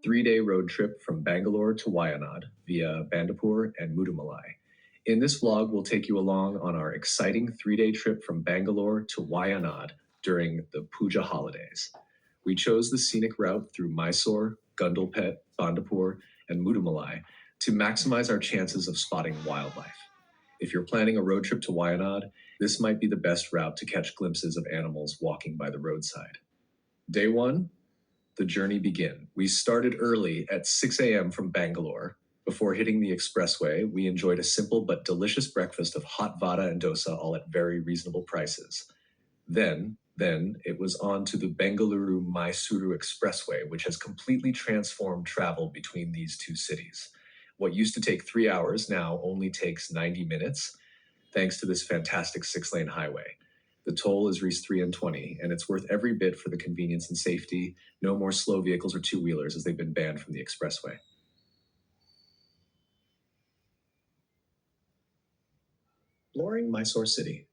3-day road trip from Bangalore to Wayanad via Bandipur and Mudumalai. In this vlog, we'll take you along on our exciting 3-day trip from Bangalore to Wayanad during the Puja holidays. We chose the scenic route through Mysore, Gudalur, Bandipur, and Mudumalai to maximize our chances of spotting wildlife. If you're planning a road trip to Wayanad, this might be the best route to catch glimpses of animals walking by the roadside. Day 1, the journey begins. We started early at 6 a.m. from Bangalore. Before hitting the expressway, we enjoyed a simple but delicious breakfast of hot vada and dosa, all at very reasonable prices. Then it was on to the Bengaluru-Mysuru Expressway, which has completely transformed travel between these two cities. What used to take 3 hours now only takes 90 minutes, thanks to this fantastic 6-lane highway. The toll is Rs 3 and 20, and it's worth every bit for the convenience and safety. No more slow vehicles or two-wheelers, as they've been banned from the expressway. Exploring Mysore City.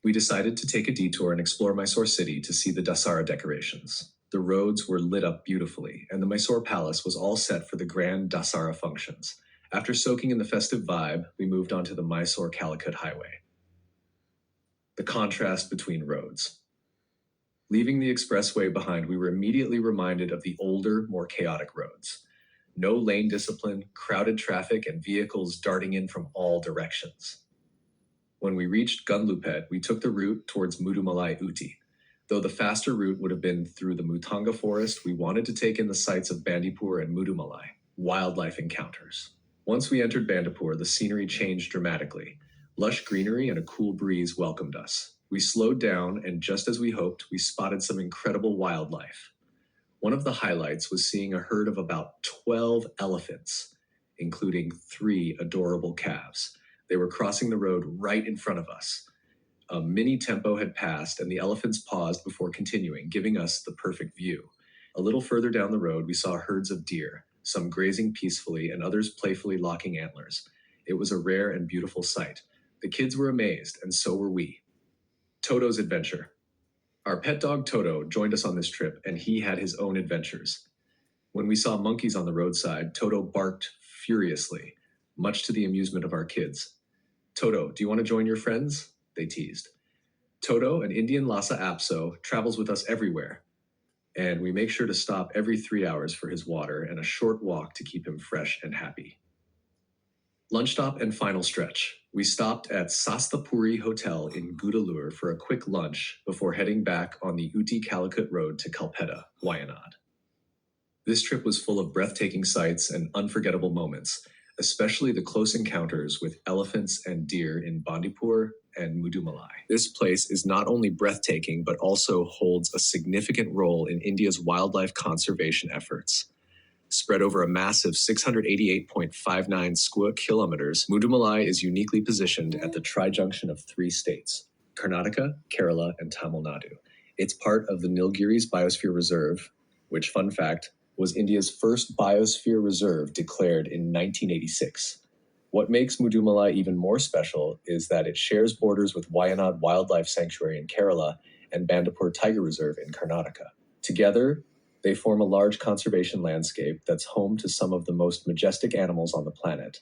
We decided to take a detour and explore Mysore City to see the Dasara decorations. The roads were lit up beautifully, and the Mysore Palace was all set for the grand Dasara functions. After soaking in the festive vibe, we moved on to the Mysore-Calicut Highway. The contrast between roads. Leaving the expressway behind, we were immediately reminded of the older, more chaotic roads. No lane discipline, crowded traffic, and vehicles darting in from all directions. When we reached Gudalur, we took the route towards Mudumalai Uti. Though the faster route would have been through the Mutanga forest, we wanted to take in the sights of Bandipur and Mudumalai, wildlife encounters. Once we entered Bandipur, the scenery changed dramatically. Lush greenery and a cool breeze welcomed us. We slowed down, and just as we hoped, we spotted some incredible wildlife. One of the highlights was seeing a herd of about 12 elephants, including 3 adorable calves. They were crossing the road right in front of us. A mini tempo had passed, and the elephants paused before continuing, giving us the perfect view. A little further down the road, we saw herds of deer, some grazing peacefully and others playfully locking antlers. It was a rare and beautiful sight. The kids were amazed, and so were we. Toto's adventure. Our pet dog Toto joined us on this trip, and he had his own adventures. When we saw monkeys on the roadside, Toto barked furiously, much to the amusement of our kids. "Toto, do you want to join your friends?" they teased. Toto, an Indian Lhasa Apso, travels with us everywhere, and we make sure to stop every 3 hours for his water and a short walk to keep him fresh and happy. Lunch stop and final stretch. We stopped at Sastapuri Hotel in Gudalur for a quick lunch before heading back on the Uti Calicut Road to Kalpetta, Wayanad. This trip was full of breathtaking sights and unforgettable moments, especially the close encounters with elephants and deer in Bandipur and Mudumalai. This place is not only breathtaking, but also holds a significant role in India's wildlife conservation efforts. Spread over a massive 688.59 square kilometers, Mudumalai is uniquely positioned at the tri-junction of 3 states, Karnataka, Kerala, and Tamil Nadu. It's part of the Nilgiris Biosphere Reserve, which, fun fact, was India's first biosphere reserve declared in 1986. What makes Mudumalai even more special is that it shares borders with Wayanad Wildlife Sanctuary in Kerala and Bangalore Tiger Reserve in Karnataka. Together, they form a large conservation landscape that's home to some of the most majestic animals on the planet,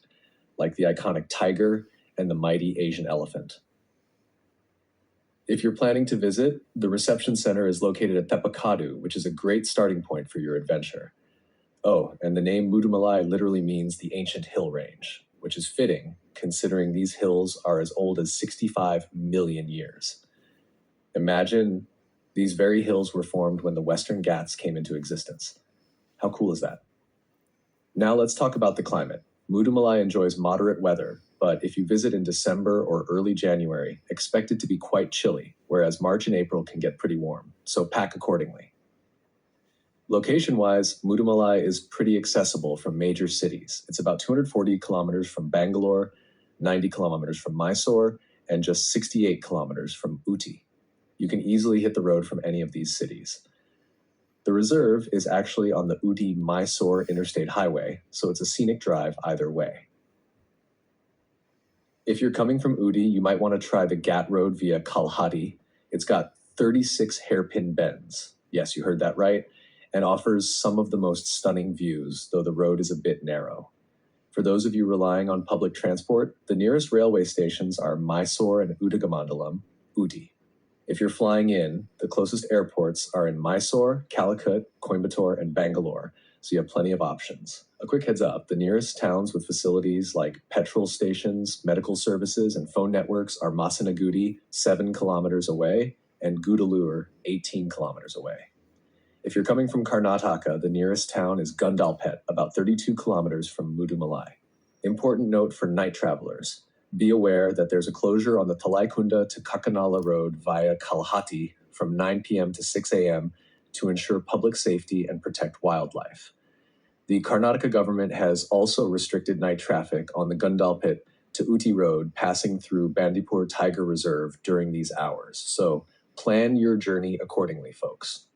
like the iconic tiger and the mighty Asian elephant. If you're planning to visit, the reception center is located at Tepakadu, which is a great starting point for your adventure. Oh, and the name Mudumalai literally means the ancient hill range, which is fitting, considering these hills are as old as 65 million years. Imagine these very hills were formed when the Western Ghats came into existence. How cool is that? Now let's talk about the climate. Mudumalai enjoys moderate weather, but if you visit in December or early January, expect it to be quite chilly, whereas March and April can get pretty warm, so pack accordingly. Location-wise, Mudumalai is pretty accessible from major cities. It's about 240 kilometers from Bangalore, 90 kilometers from Mysore, and just 68 kilometers from Uti. You can easily hit the road from any of these cities. The reserve is actually on the Uti-Mysore Interstate Highway, so it's a scenic drive either way. If you're coming from Uti, you might want to try the Ghat Road via Kalhati. It's got 36 hairpin bends. Yes, you heard that right. and offers some of the most stunning views, though the road is a bit narrow. For those of you relying on public transport, the nearest railway stations are Mysore and Udagamandlam, Uti. If you're flying in, the closest airports are in Mysore, Calicut, Coimbatore, and Bangalore, so you have plenty of options. A quick heads up, the nearest towns with facilities like petrol stations, medical services, and phone networks are Masanagudi, 7 kilometers away, and Gudalur, 18 kilometers away. If you're coming from Karnataka, the nearest town is Gundalpet, about 32 kilometers from Mudumalai. Important note for night travelers. Be aware that there's a closure on the Talaikunda to Kakanala Road via Kalhati from 9 p.m. to 6 a.m. to ensure public safety and protect wildlife. The Karnataka government has also restricted night traffic on the Gundalpet to Uti Road passing through Bandipur Tiger Reserve during these hours. So plan your journey accordingly, folks.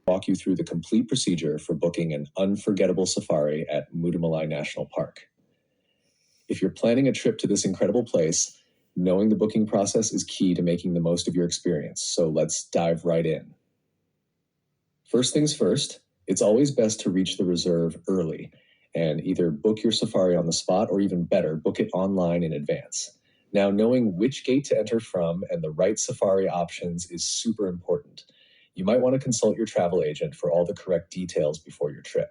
Walk you through the complete procedure for booking an unforgettable safari at Mudumalai National Park. If you're planning a trip to this incredible place, knowing the booking process is key to making the most of your experience, so let's dive right in. First things first, it's always best to reach the reserve early and either book your safari on the spot or even better, book it online in advance. Now, knowing which gate to enter from and the right safari options is super important. You might want to consult your travel agent for all the correct details before your trip.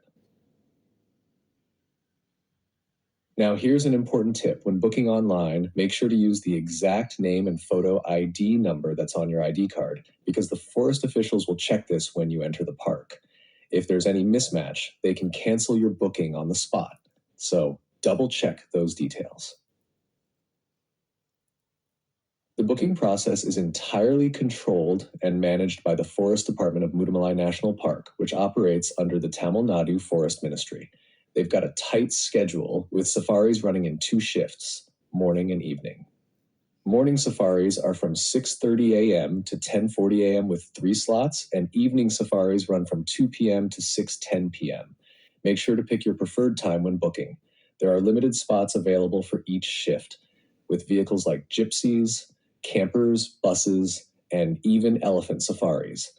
Now, here's an important tip. When booking online, make sure to use the exact name and photo ID number that's on your ID card, because the forest officials will check this when you enter the park. If there's any mismatch, they can cancel your booking on the spot. So double check those details. The booking process is entirely controlled and managed by the Forest Department of Mudumalai National Park, which operates under the Tamil Nadu Forest Ministry. They've got a tight schedule with safaris running in 2 shifts, morning and evening. Morning safaris are from 6:30 a.m. to 10:40 a.m. with 3 slots, and evening safaris run from 2 p.m. to 6:10 p.m. Make sure to pick your preferred time when booking. There are limited spots available for each shift, with vehicles like gypsies, campers, buses, and even elephant safaris.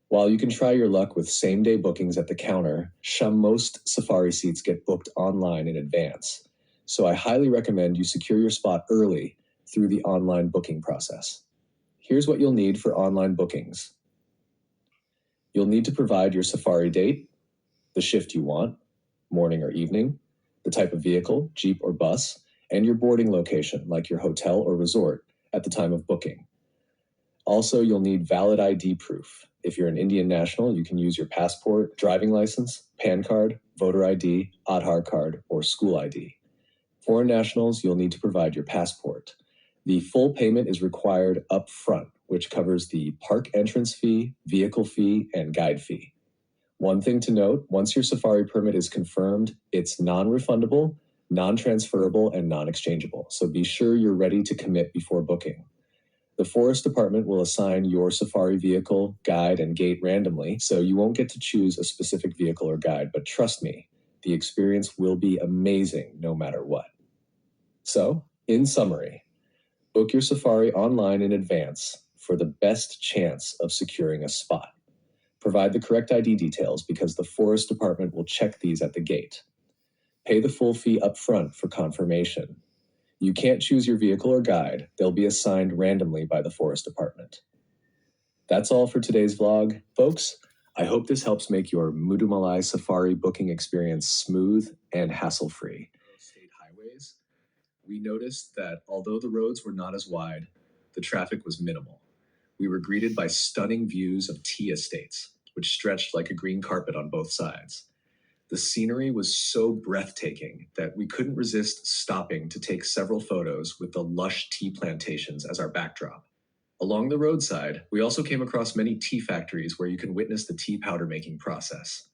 While you can try your luck with same-day bookings at the counter, most safari seats get booked online in advance. So I highly recommend you secure your spot early through the online booking process. Here's what you'll need for online bookings. You'll need to provide your safari date, the shift you want, morning or evening, the type of vehicle, jeep or bus, and your boarding location, like your hotel or resort, at the time of booking. Also, you'll need valid ID proof. If you're an Indian national, you can use your passport, driving license, PAN card, voter ID, Aadhaar card, or school ID. Foreign nationals, you'll need to provide your passport. The full payment is required up front, which covers the park entrance fee, vehicle fee, and guide fee. One thing to note, once your safari permit is confirmed, it's non-refundable, non-transferable, and non-exchangeable. So be sure you're ready to commit before booking. The Forest Department will assign your safari vehicle, guide, and gate randomly, so you won't get to choose a specific vehicle or guide, but trust me, the experience will be amazing no matter what. So, in summary, book your safari online in advance for the best chance of securing a spot. Provide the correct ID details because the Forest Department will check these at the gate. Pay the full fee up front for confirmation. You can't choose your vehicle or guide. They'll be assigned randomly by the Forest Department. That's all for today's vlog. Folks, I hope this helps make your Mudumalai safari booking experience smooth and hassle-free. State highways, we noticed that although the roads were not as wide, the traffic was minimal. We were greeted by stunning views of tea estates, which stretched like a green carpet on both sides. The scenery was so breathtaking that we couldn't resist stopping to take several photos with the lush tea plantations as our backdrop. Along the roadside, we also came across many tea factories where you can witness the tea powder making process.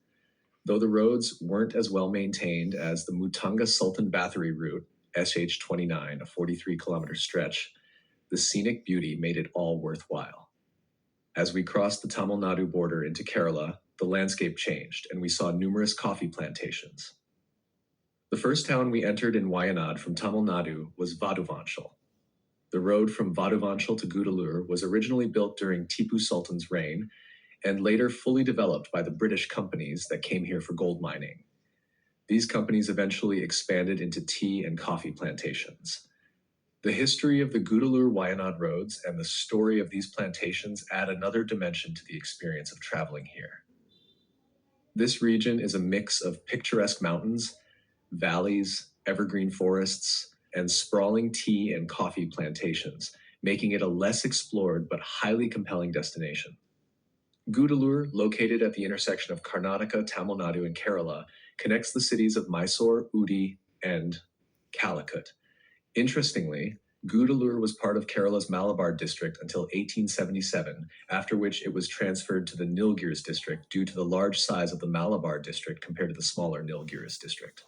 Though the roads weren't as well maintained as the Mutanga Sultan Bathery route, SH29, a 43-kilometer stretch, the scenic beauty made it all worthwhile. As we crossed the Tamil Nadu border into Kerala, the landscape changed, and we saw numerous coffee plantations. The first town we entered in Wayanad from Tamil Nadu was Vaduvanchal. The road from Vaduvanchal to Gudalur was originally built during Tipu Sultan's reign, and later fully developed by the British companies that came here for gold mining. These companies eventually expanded into tea and coffee plantations. The history of the Gudalur Wayanad roads and the story of these plantations add another dimension to the experience of traveling here. This region is a mix of picturesque mountains, valleys, evergreen forests, and sprawling tea and coffee plantations, making it a less explored but highly compelling destination. Gudalur, located at the intersection of Karnataka, Tamil Nadu, and Kerala, connects the cities of Mysore, Udi, and Calicut. Interestingly, Gudalur was part of Kerala's Malabar district until 1877, after which it was transferred to the Nilgiris district due to the large size of the Malabar district compared to the smaller Nilgiris district.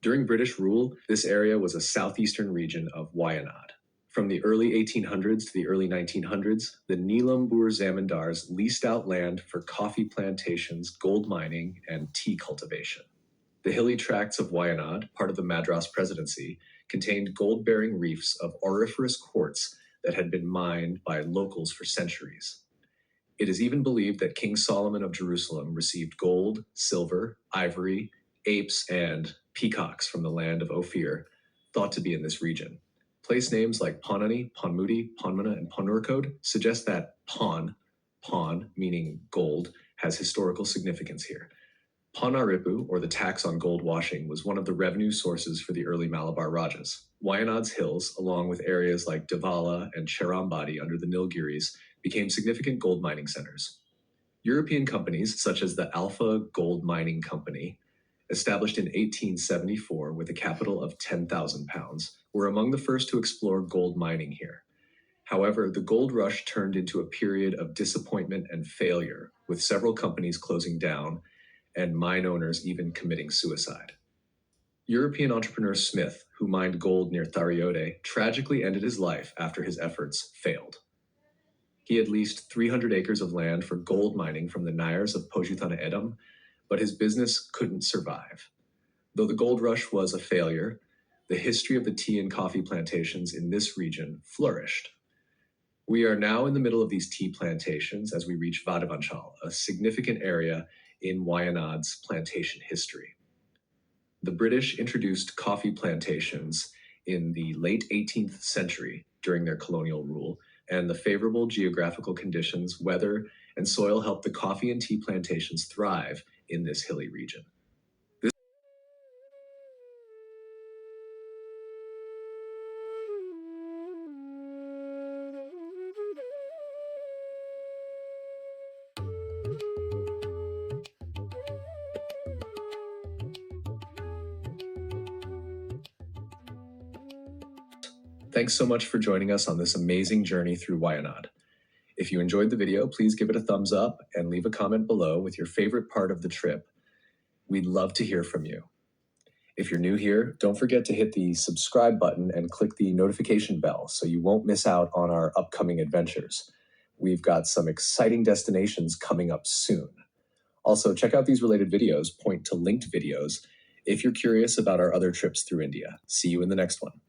During British rule, this area was a southeastern region of Wayanad. From the early 1800s to the early 1900s, the Nilambur zamindars leased out land for coffee plantations, gold mining, and tea cultivation. The hilly tracts of Wayanad, part of the Madras Presidency, contained gold-bearing reefs of auriferous quartz that had been mined by locals for centuries. It is even believed that King Solomon of Jerusalem received gold, silver, ivory, apes, and peacocks from the land of Ophir, thought to be in this region. Place names like Ponani, Ponmudi, Ponmana, and Ponurkode suggest that Pon, meaning gold, has historical significance here. Ponaripu, or the tax on gold washing, was one of the revenue sources for the early Malabar Rajas. Wayanad's hills, along with areas like Devala and Cherambadi under the Nilgiris, became significant gold mining centers. European companies, such as the Alpha Gold Mining Company, established in 1874 with a capital of £10,000, were among the first to explore gold mining here. However, the gold rush turned into a period of disappointment and failure, with several companies closing down and mine owners even committing suicide. European entrepreneur Smith, who mined gold near Thariode, tragically ended his life after his efforts failed. He had leased 300 acres of land for gold mining from the Nayars of Pojutana Edam, but his business couldn't survive. Though the gold rush was a failure, the history of the tea and coffee plantations in this region flourished. We are now in the middle of these tea plantations as we reach Vadavanchal, a significant area in Wayanad's plantation history. The British introduced coffee plantations in the late 18th century during their colonial rule, and the favorable geographical conditions, weather, and soil helped the coffee and tea plantations thrive in this hilly region. Thanks so much for joining us on this amazing journey through Wayanad. If you enjoyed the video, please give it a thumbs up and leave a comment below with your favorite part of the trip. We'd love to hear from you. If you're new here, don't forget to hit the subscribe button and click the notification bell so you won't miss out on our upcoming adventures. We've got some exciting destinations coming up soon. Also, check out these related videos, point to linked videos, if you're curious about our other trips through India. See you in the next one.